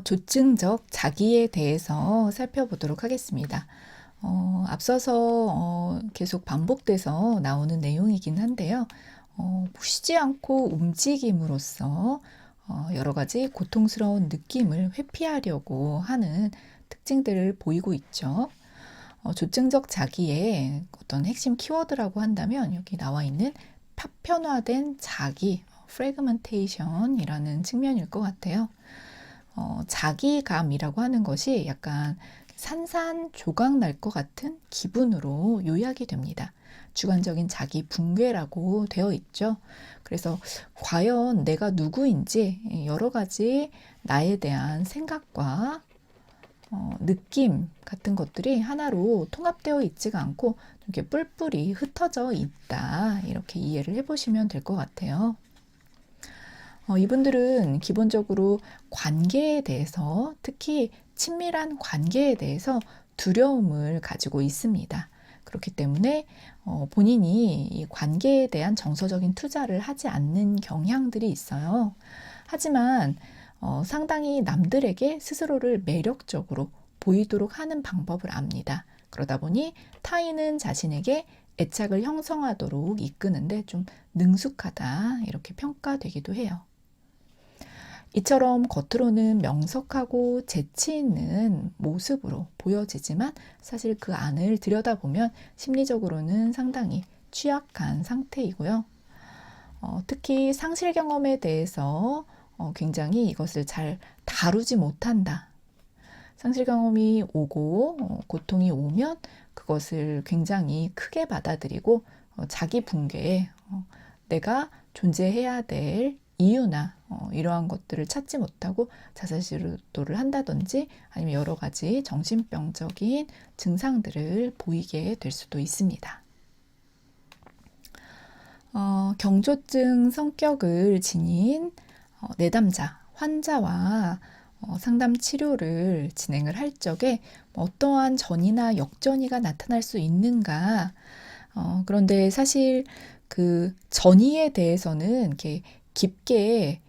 조증적 자기에 대해서 살펴보도록 하겠습니다. 앞서서 계속 반복돼서 나오는 내용이긴 한데요. 쉬지 않고 움직임으로써 여러 가지 고통스러운 느낌을 회피하려고 하는 특징들을 보이고 있죠. 조증적 자기의 어떤 핵심 키워드라고 한다면 여기 나와 있는 파편화된 자기, 프래그먼테이션이라는 측면일 것 같아요. 자기감이라고 하는 것이 약간 산산조각 날 것 같은 기분으로 요약이 됩니다. 주관적인 자기 붕괴라고 되어 있죠. 그래서 과연 내가 누구인지 여러 가지 나에 대한 생각과 느낌 같은 것들이 하나로 통합되어 있지가 않고 이렇게 뿔뿔이 흩어져 있다. 이렇게 이해를 해보시면 될 것 같아요. 이분들은 기본적으로 관계에 대해서, 특히 친밀한 관계에 대해서 두려움을 가지고 있습니다. 그렇기 때문에 본인이 이 관계에 대한 정서적인 투자를 하지 않는 경향들이 있어요. 하지만 상당히 남들에게 스스로를 매력적으로 보이도록 하는 방법을 압니다. 그러다 보니 타인은 자신에게 애착을 형성하도록 이끄는데 좀 능숙하다 이렇게 평가되기도 해요. 이처럼 겉으로는 명석하고 재치 있는 모습으로 보여지지만 사실 그 안을 들여다보면 심리적으로는 상당히 취약한 상태이고요. 특히 상실 경험에 대해서 굉장히 이것을 잘 다루지 못한다. 상실 경험이 오고 고통이 오면 그것을 굉장히 크게 받아들이고 자기 붕괴에 내가 존재해야 될 이유나 이러한 것들을 찾지 못하고 자살시도를 한다든지 아니면 여러 가지 정신병적인 증상들을 보이게 될 수도 있습니다. 경조증 성격을 지닌 내담자, 환자와 상담 치료를 진행을 할 적에 어떠한 전이나 역전이가 나타날 수 있는가. 그런데 사실 그 전이에 대해서는 이렇게 깊게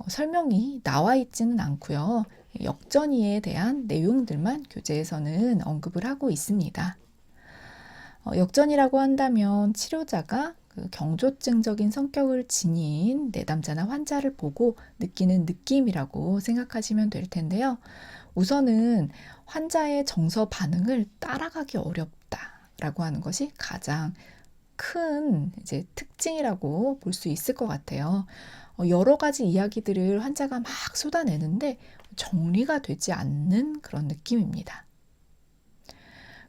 설명이 나와 있지는 않고요. 역전이에 대한 내용들만 교재에서는 언급을 하고 있습니다. 역전이라고 한다면 치료자가 그 경조증적인 성격을 지닌 내담자나 환자를 보고 느끼는 느낌이라고 생각하시면 될 텐데요. 우선은 환자의 정서 반응을 따라가기 어렵다라고 하는 것이 가장 큰 이제 특징이라고 볼 수 있을 것 같아요. 여러 가지 이야기들을 환자가 막 쏟아내는데 정리가 되지 않는 그런 느낌입니다.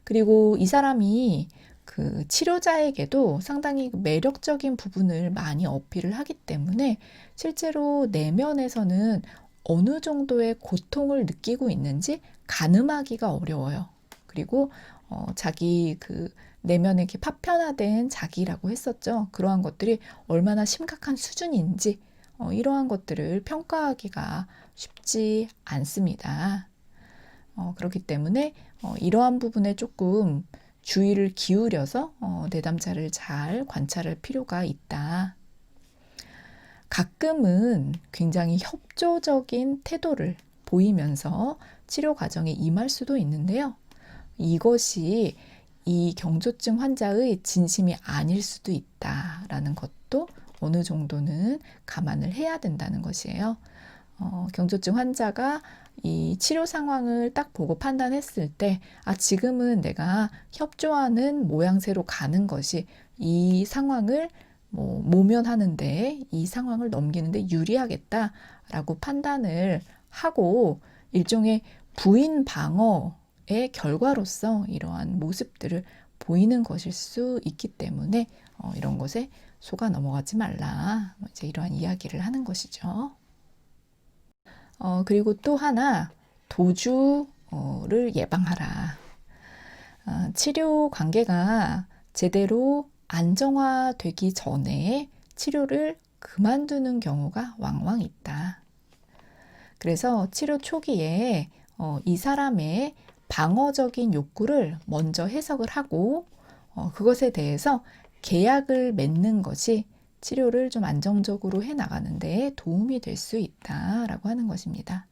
그리고 이 사람이 그 치료자에게도 상당히 매력적인 부분을 많이 어필을 하기 때문에 실제로 내면에서는 어느 정도의 고통을 느끼고 있는지 가늠하기가 어려워요. 그리고 자기 그 내면에 이렇게 파편화된 자기라고 했었죠. 그러한 것들이 얼마나 심각한 수준인지 이러한 것들을 평가하기가 쉽지 않습니다. 그렇기 때문에 이러한 부분에 조금 주의를 기울여서 내담자를 잘 관찰할 필요가 있다. 가끔은 굉장히 협조적인 태도를 보이면서 치료 과정에 임할 수도 있는데요. 이것이 이 경조증 환자의 진심이 아닐 수도 있다라는 것도 어느 정도는 감안을 해야 된다는 것이에요. 경조증 환자가 이 치료 상황을 딱 보고 판단했을 때, 지금은 내가 협조하는 모양새로 가는 것이 이 상황을 모면하는데, 이 상황을 넘기는데 유리하겠다라고 판단을 하고 일종의 부인 방어의 결과로서 이러한 모습들을 보이는 것일 수 있기 때문에 이런 것에 속아 넘어가지 말라. 이제 이러한 이야기를 하는 것이죠. 그리고 또 하나, 도주를 예방하라. 치료 관계가 제대로 안정화되기 전에 치료를 그만두는 경우가 왕왕 있다. 그래서 치료 초기에 이 사람의 방어적인 욕구를 먼저 해석을 하고 그것에 대해서 계약을 맺는 것이 치료를 좀 안정적으로 해나가는 데 도움이 될 수 있다라고 하는 것입니다.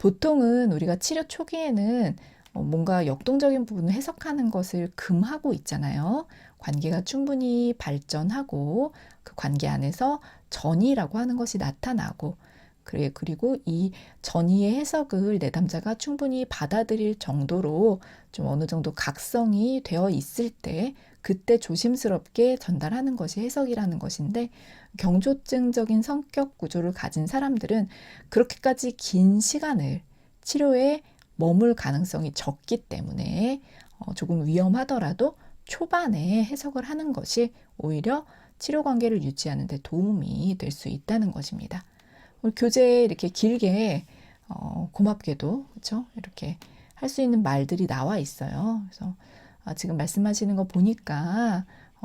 보통은 우리가 치료 초기에는 뭔가 역동적인 부분을 해석하는 것을 금하고 있잖아요. 관계가 충분히 발전하고 그 관계 안에서 전이라고 하는 것이 나타나고 그리고 이 전이의 해석을 내담자가 충분히 받아들일 정도로 좀 어느 정도 각성이 되어 있을 때 그때 조심스럽게 전달하는 것이 해석이라는 것인데 경조증적인 성격 구조를 가진 사람들은 그렇게까지 긴 시간을 치료에 머물 가능성이 적기 때문에 조금 위험하더라도 초반에 해석을 하는 것이 오히려 치료 관계를 유지하는 데 도움이 될 수 있다는 것입니다. 우리 교재에 이렇게 길게 고맙게도 그렇죠? 이렇게 할 수 있는 말들이 나와 있어요. 그래서 지금 말씀하시는 거 보니까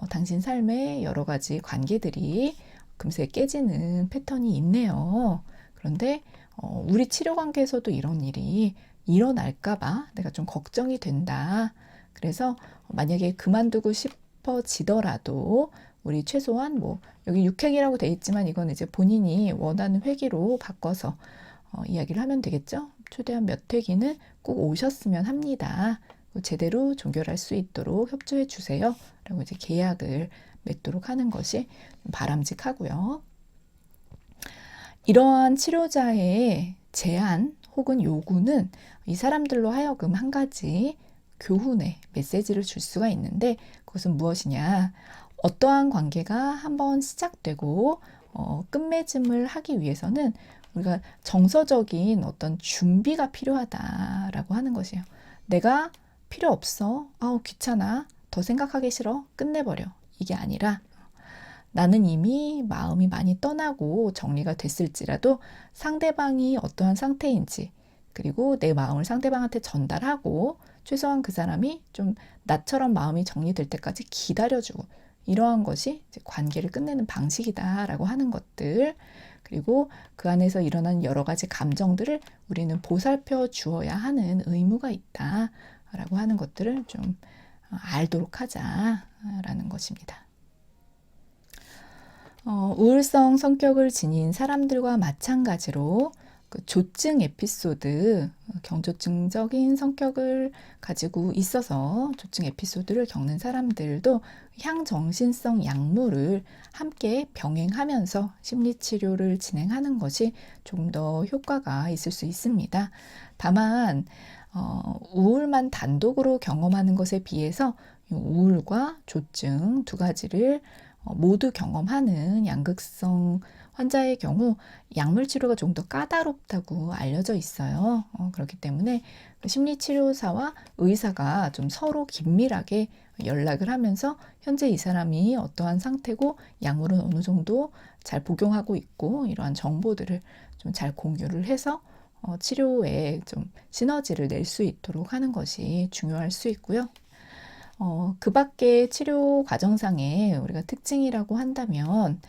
당신 삶에 여러 가지 관계들이 금세 깨지는 패턴이 있네요. 그런데 우리 치료 관계에서도 이런 일이 일어날까봐 내가 좀 걱정이 된다. 그래서 만약에 그만두고 싶어지더라도 우리 최소한 뭐 여기 6회기라고 돼 있지만 이건 이제 본인이 원하는 회기로 바꿔서 이야기를 하면 되겠죠. 최대한 몇 회기는 꼭 오셨으면 합니다. 제대로 종결할 수 있도록 협조해 주세요. 라고 이제 계약을 맺도록 하는 것이 바람직하고요. 이러한 치료자의 제안 혹은 요구는 이 사람들로 하여금 한 가지 교훈의 메시지를 줄 수가 있는데 그것은 무엇이냐? 어떠한 관계가 한번 시작되고 끝맺음을 하기 위해서는 우리가 정서적인 어떤 준비가 필요하다라고 하는 것이에요. 내가 필요 없어. 아우 귀찮아. 더 생각하기 싫어. 끝내버려. 이게 아니라 나는 이미 마음이 많이 떠나고 정리가 됐을지라도 상대방이 어떠한 상태인지 그리고 내 마음을 상대방한테 전달하고 최소한 그 사람이 좀 나처럼 마음이 정리될 때까지 기다려주고 이러한 것이 이제 관계를 끝내는 방식이다라고 하는 것들 그리고 그 안에서 일어난 여러 가지 감정들을 우리는 보살펴 주어야 하는 의무가 있다라고 하는 것들을 좀 알도록 하자라는 것입니다. 우울성 성격을 지닌 사람들과 마찬가지로 그 조증 에피소드, 경조증적인 성격을 가지고 있어서 조증 에피소드를 겪는 사람들도 향정신성 약물을 함께 병행하면서 심리치료를 진행하는 것이 조금 더 효과가 있을 수 있습니다. 다만 우울만 단독으로 경험하는 것에 비해서 우울과 조증 두 가지를 모두 경험하는 양극성 환자의 경우 약물 치료가 좀 더 까다롭다고 알려져 있어요. 그렇기 때문에 심리치료사와 의사가 좀 서로 긴밀하게 연락을 하면서 현재 이 사람이 어떠한 상태고 약물은 어느 정도 잘 복용하고 있고 이러한 정보들을 좀 잘 공유를 해서 치료에 좀 시너지를 낼 수 있도록 하는 것이 중요할 수 있고요. 그 밖에 치료 과정상에 우리가 특징이라고 한다면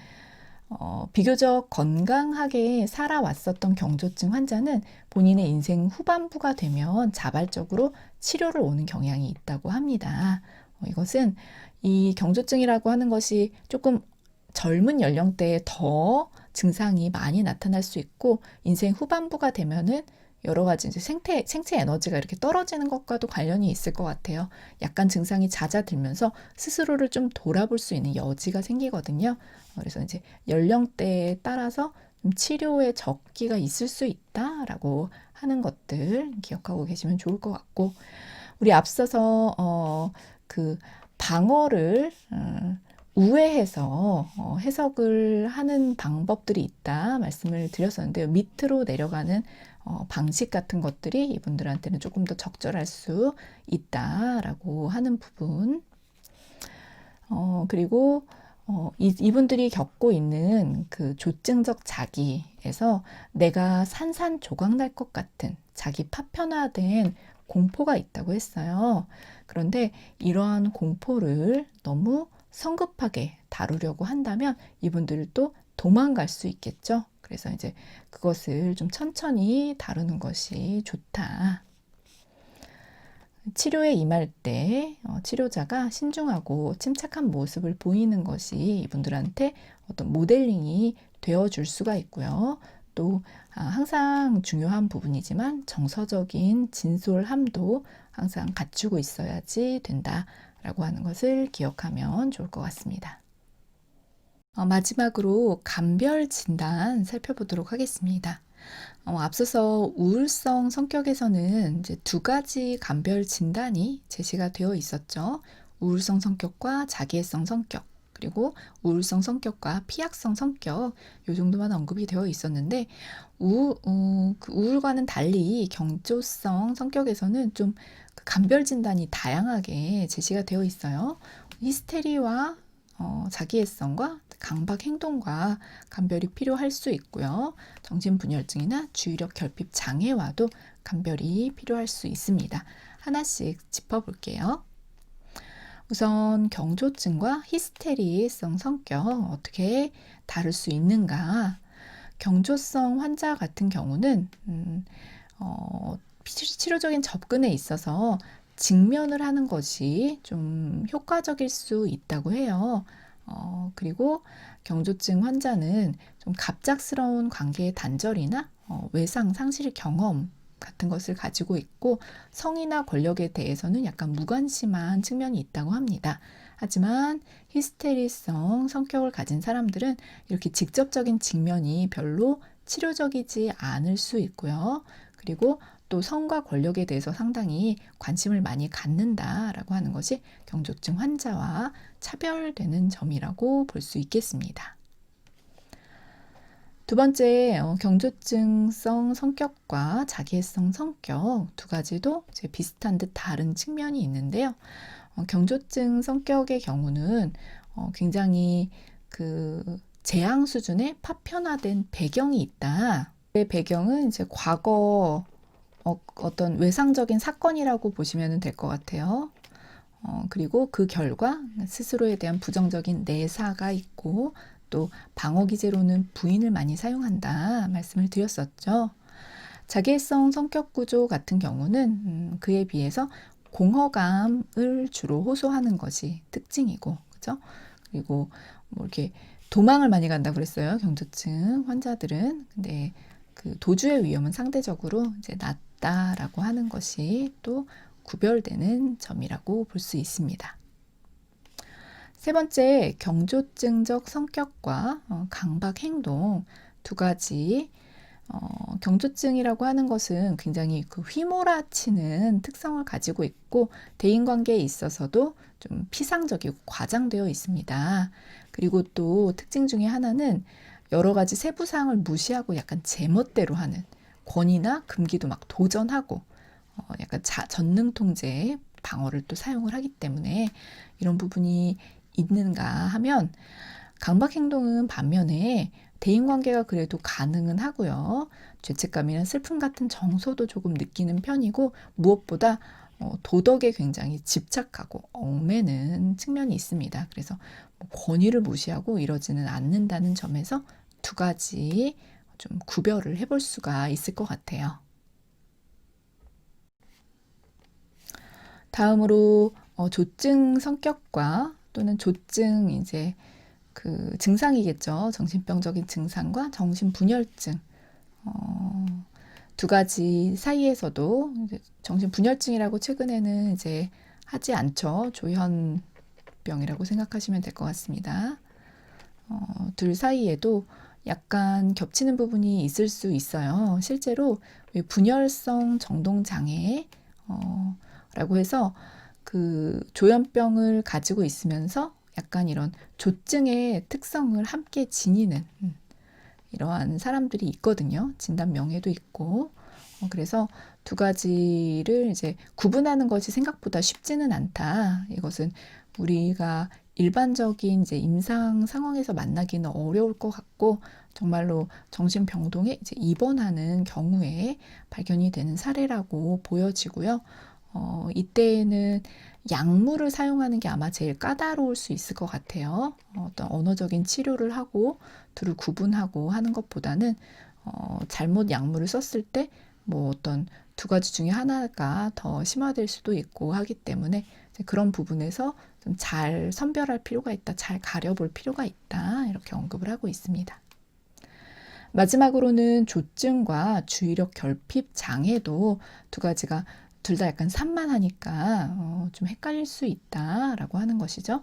비교적 건강하게 살아왔었던 경조증 환자는 본인의 인생 후반부가 되면 자발적으로 치료를 오는 경향이 있다고 합니다. 이것은 이 경조증이라고 하는 것이 조금 젊은 연령대에 더 증상이 많이 나타날 수 있고 인생 후반부가 되면은 여러 가지 이제 생체 에너지가 이렇게 떨어지는 것과도 관련이 있을 것 같아요. 약간 증상이 잦아들면서 스스로를 좀 돌아볼 수 있는 여지가 생기거든요. 그래서 이제 연령대에 따라서 좀 치료의 적기가 있을 수 있다라고 하는 것들 기억하고 계시면 좋을 것 같고, 우리 앞서서 그 방어를 우회해서 해석을 하는 방법들이 있다 말씀을 드렸었는데요. 밑으로 내려가는 방식 같은 것들이 이분들한테는 조금 더 적절할 수 있다라고 하는 부분. 그리고 이분들이 겪고 있는 그 조증적 자기에서 내가 산산조각 날 것 같은 자기 파편화된 공포가 있다고 했어요. 그런데 이러한 공포를 너무 성급하게 다루려고 한다면 이분들도 도망갈 수 있겠죠. 그래서 이제 그것을 좀 천천히 다루는 것이 좋다. 치료에 임할 때 치료자가 신중하고 침착한 모습을 보이는 것이 이분들한테 어떤 모델링이 되어줄 수가 있고요. 또 항상 중요한 부분이지만 정서적인 진솔함도 항상 갖추고 있어야지 된다라고 하는 것을 기억하면 좋을 것 같습니다. 마지막으로 감별 진단 살펴보도록 하겠습니다. 앞서서 우울성 성격에서는 이제 두 가지 감별 진단이 제시가 되어 있었죠. 우울성 성격과 자기애성 성격, 그리고 우울성 성격과 피약성 성격, 이 정도만 언급이 되어 있었는데 그 우울과는 달리 경조성 성격에서는 좀 그 감별 진단이 다양하게 제시가 되어 있어요. 히스테리와 자기애성과 강박 행동과 감별이 필요할 수 있고요. 정신분열증이나 주의력 결핍 장애와도 감별이 필요할 수 있습니다. 하나씩 짚어볼게요. 우선 경조증과 히스테리성 성격 어떻게 다룰 수 있는가? 경조성 환자 같은 경우는 치료적인 접근에 있어서 직면을 하는 것이 좀 효과적일 수 있다고 해요. 그리고 경조증 환자는 좀 갑작스러운 관계의 단절이나 외상, 상실 경험 같은 것을 가지고 있고 성이나 권력에 대해서는 약간 무관심한 측면이 있다고 합니다. 하지만 히스테리성 성격을 가진 사람들은 이렇게 직접적인 직면이 별로 치료적이지 않을 수 있고요. 그리고 또 성과 권력에 대해서 상당히 관심을 많이 갖는다라고 하는 것이 경조증 환자와 차별되는 점이라고 볼 수 있겠습니다. 두 번째, 경조증성 성격과 자기애성 성격 두 가지도 이제 비슷한 듯 다른 측면이 있는데요. 경조증 성격의 경우는 굉장히 그 재앙 수준의 파편화된 배경이 있다. 그 배경은 이제 과거 어떤 외상적인 사건이라고 보시면 될 것 같아요. 그리고 그 결과 스스로에 대한 부정적인 내사가 있고 또 방어 기제로는 부인을 많이 사용한다 말씀을 드렸었죠. 자기애성 성격 구조 같은 경우는 그에 비해서 공허감을 주로 호소하는 것이 특징이고, 그죠? 그리고 뭐 이렇게 도망을 많이 간다고 그랬어요. 경조증 환자들은. 근데 그 도주의 위험은 상대적으로 이제 낮다라고 하는 것이 또 구별되는 점이라고 볼 수 있습니다. 세 번째, 경조증적 성격과 강박 행동 두 가지. 경조증이라고 하는 것은 굉장히 그 휘몰아치는 특성을 가지고 있고 대인관계에 있어서도 좀 피상적이고 과장되어 있습니다. 그리고 또 특징 중에 하나는 여러 가지 세부사항을 무시하고 약간 제멋대로 하는, 권위나 금기도 막 도전하고 약간 전능통제 방어를 또 사용을 하기 때문에 이런 부분이 있는가 하면, 강박행동은 반면에 대인관계가 그래도 가능은 하고요. 죄책감이나 슬픔 같은 정서도 조금 느끼는 편이고 무엇보다 도덕에 굉장히 집착하고 얽매는 측면이 있습니다. 그래서 권위를 무시하고 이러지는 않는다는 점에서 두 가지 좀 구별을 해볼 수가 있을 것 같아요. 다음으로 조증 성격과 또는 조증 이제 그 증상이겠죠. 정신병적인 증상과 정신분열증 두 가지 사이에서도 이제 정신분열증이라고 최근에는 이제 하지 않죠. 조현병이라고 생각하시면 될 것 같습니다. 둘 사이에도 약간 겹치는 부분이 있을 수 있어요. 실제로 분열성 정동장애 라고 해서 그 조현병을 가지고 있으면서 약간 이런 조증의 특성을 함께 지니는 이러한 사람들이 있거든요. 진단명에도 있고. 그래서 두 가지를 이제 구분하는 것이 생각보다 쉽지는 않다. 이것은 우리가 일반적인 이제 임상 상황에서 만나기는 어려울 것 같고, 정말로 정신병동에 이제 입원하는 경우에 발견이 되는 사례라고 보여지고요. 이때에는 약물을 사용하는 게 아마 제일 까다로울 수 있을 것 같아요. 어떤 언어적인 치료를 하고 둘을 구분하고 하는 것보다는 잘못 약물을 썼을 때 뭐 어떤 두 가지 중에 하나가 더 심화될 수도 있고 하기 때문에 그런 부분에서 좀 잘 선별할 필요가 있다, 잘 가려볼 필요가 있다, 이렇게 언급을 하고 있습니다. 마지막으로는 조증과 주의력 결핍 장애도 두 가지가 둘 다 약간 산만하니까 좀 헷갈릴 수 있다라고 하는 것이죠.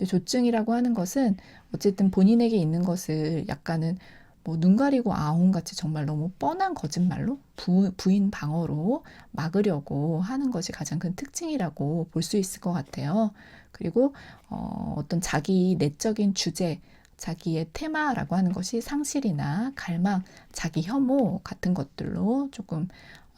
조증이라고 하는 것은 어쨌든 본인에게 있는 것을 약간은 뭐 눈 가리고 아웅같이 정말 너무 뻔한 거짓말로 부인 방어로 막으려고 하는 것이 가장 큰 특징이라고 볼 수 있을 것 같아요. 그리고 어떤 자기 내적인 주제, 자기의 테마라고 하는 것이 상실이나 갈망, 자기 혐오 같은 것들로 조금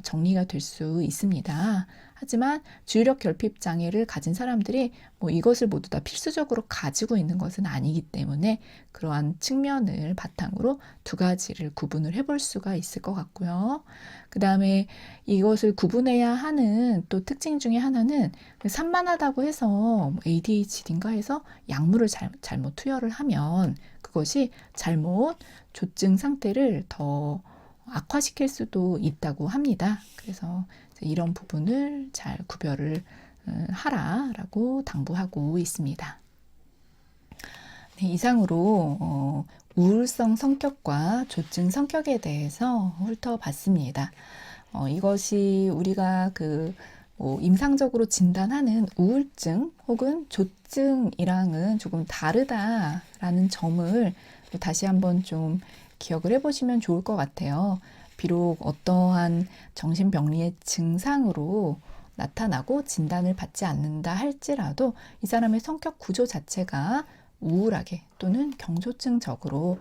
정리가 될 수 있습니다. 하지만 주의력 결핍 장애를 가진 사람들이 뭐 이것을 모두 다 필수적으로 가지고 있는 것은 아니기 때문에 그러한 측면을 바탕으로 두 가지를 구분을 해볼 수가 있을 것 같고요. 그 다음에 이것을 구분해야 하는 또 특징 중에 하나는 산만하다고 해서 ADHD인가 해서 약물을 잘못 투여를 하면 그것이 잘못 조증 상태를 더 악화시킬 수도 있다고 합니다. 그래서 이런 부분을 잘 구별을 하라라고 당부하고 있습니다. 네, 이상으로 우울성 성격과 조증 성격에 대해서 훑어봤습니다. 이것이 우리가 임상적으로 진단하는 우울증 혹은 조증이랑은 조금 다르다라는 점을 다시 한번 좀 기억을 해보시면 좋을 것 같아요. 비록 어떠한 정신병리의 증상으로 나타나고 진단을 받지 않는다 할지라도 이 사람의 성격 구조 자체가 우울하게 또는 경조증적으로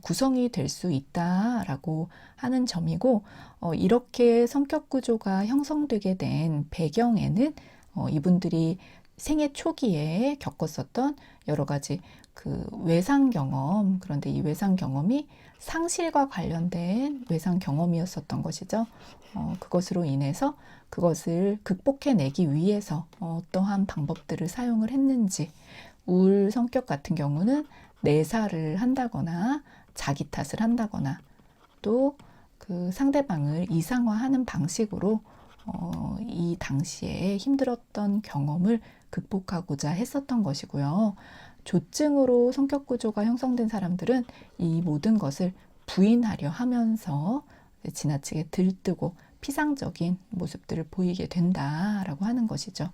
구성이 될 수 있다라고 하는 점이고, 이렇게 성격 구조가 형성되게 된 배경에는 이분들이 생애 초기에 겪었었던 여러 가지 외상 경험, 그런데 이 외상 경험이 상실과 관련된 외상 경험이었었던 것이죠. 그것으로 인해서 그것을 극복해내기 위해서 어떠한 방법들을 사용을 했는지, 우울 성격 같은 경우는 내사를 한다거나 자기 탓을 한다거나 또 그 상대방을 이상화하는 방식으로 이 당시에 힘들었던 경험을 극복하고자 했었던 것이고요. 조증으로 성격 구조가 형성된 사람들은 이 모든 것을 부인하려 하면서 지나치게 들뜨고 피상적인 모습들을 보이게 된다라고 하는 것이죠.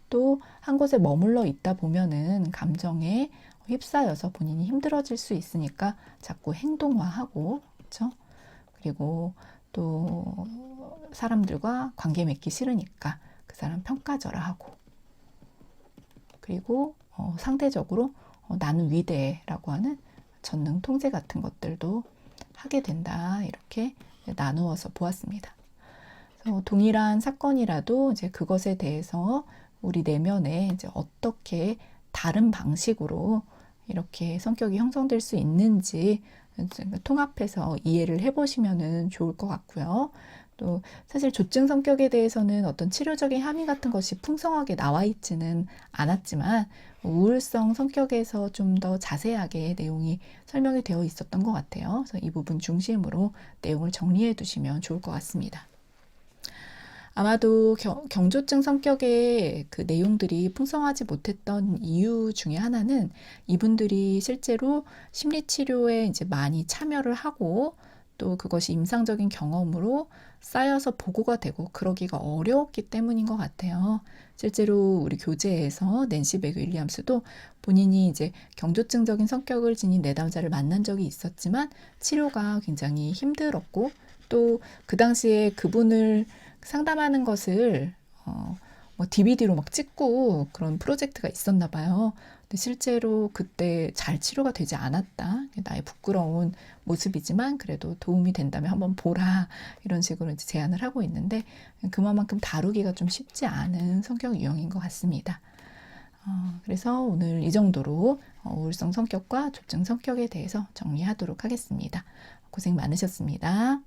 또 한 곳에 머물러 있다 보면은 감정에 휩싸여서 본인이 힘들어질 수 있으니까 자꾸 행동화하고, 그렇죠? 그리고 또 사람들과 관계 맺기 싫으니까 그 사람 평가절하하고, 그리고 상대적으로 나는 위대라고 하는 전능 통제 같은 것들도 하게 된다, 이렇게 나누어서 보았습니다. 그래서 동일한 사건이라도 이제 그것에 대해서 우리 내면에 이제 어떻게 다른 방식으로 이렇게 성격이 형성될 수 있는지 통합해서 이해를 해보시면 좋을 것 같고요. 또 사실 조증 성격에 대해서는 어떤 치료적인 함의 같은 것이 풍성하게 나와 있지는 않았지만 우울성 성격에서 좀 더 자세하게 내용이 설명이 되어 있었던 것 같아요. 그래서 이 부분 중심으로 내용을 정리해 두시면 좋을 것 같습니다. 아마도 경조증 성격의 그 내용들이 풍성하지 못했던 이유 중에 하나는 이분들이 실제로 심리치료에 이제 많이 참여를 하고 또 그것이 임상적인 경험으로 쌓여서 보고가 되고 그러기가 어려웠기 때문인 것 같아요. 실제로 우리 교재에서 낸시 맥윌리엄스도 본인이 이제 경조증적인 성격을 지닌 내담자를 만난 적이 있었지만 치료가 굉장히 힘들었고 또 그 당시에 그분을 상담하는 것을 뭐 DVD로 막 찍고 그런 프로젝트가 있었나 봐요. 근데 실제로 그때 잘 치료가 되지 않았다. 나의 부끄러운 모습이지만 그래도 도움이 된다면 한번 보라. 이런 식으로 이제 제안을 하고 있는데 그만큼 다루기가 좀 쉽지 않은 성격 유형인 것 같습니다. 그래서 오늘 이 정도로 우울성 성격과 조증 성격에 대해서 정리하도록 하겠습니다. 고생 많으셨습니다.